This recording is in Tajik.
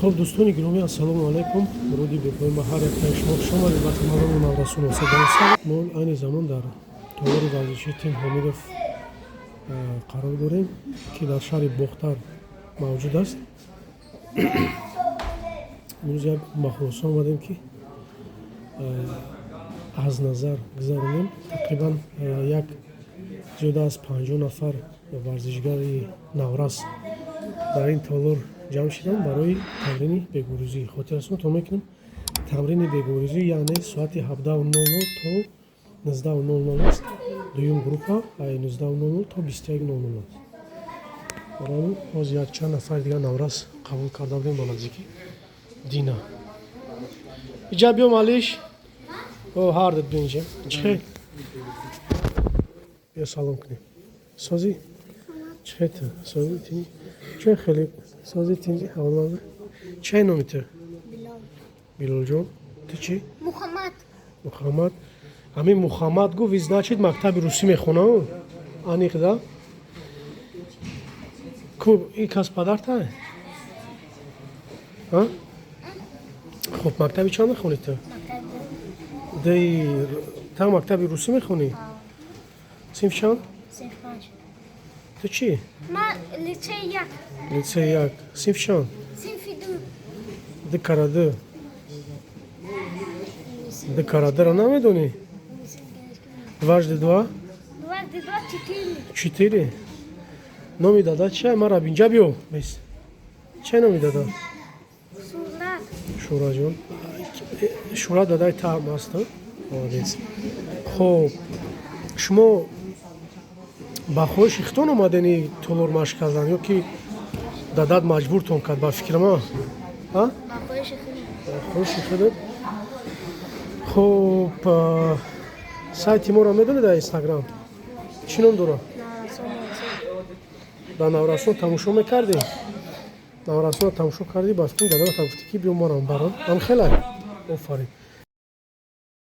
خب دوستان گرامی السلام علیکم. ورودی به پای هر یک از شما خوش آمدید. وقتی ما رو رسون واسه دانسته ما این زمان در تالار ورزشی تیم حمیدов قرار داریم که در شهر بختر موجود است. امروز یک مخلوص آمدیم که از نظر گذاریم. تقریبا یک زیاده از 50 نفر ورزشگری نورس در این تالار جمع شدن برای تمرین بگوریزی. خاطرتون تو میکنم تمرین بگوریزی یعنی ساعت 17:00 تا 19:00 است. دوم گروه 19:00 تا 21:00 است. برای باز یک چند نفر دیگه نورس قبول کرده بودیم با نزدیکی دینا. اینجا بیام علیش او هاردت بینجا چه بیا سلام کنیم سازی چه تو سازی تینی چه خیلی سازی تینی حالا چه نمیته بیلال جان تو چی محمد همین محمد گفت значит مکتب روسی میخونه انیقدا کو این کس پدرته ها خب مکتبی چند میخونی تو دی تا مکتب روسی میخونی صنف چند صنف 5 تو چی من لیسه 1 لیسه 1 صنف چند صنف 2 دی کاراده دی کاراده رو نمیدونی дважды два 4 номи дада чия мара инҷа биё бес чия номи дада шура ҷон шура дадаи таъм аст молодец хоб шумо ба хоҳиши худтон омадани толор машқ кардан ё ки дадат маҷбуртон кард ба фикрама ба хоҳиши худат хоб сайти моро медонед дар инстаграм чӣ ном дорад дар наврасон тамошо мекардӣ наврасонро тамошо кардӣ ба фикр дадата гуфтӣ ки биё марам барам ам хелай офарин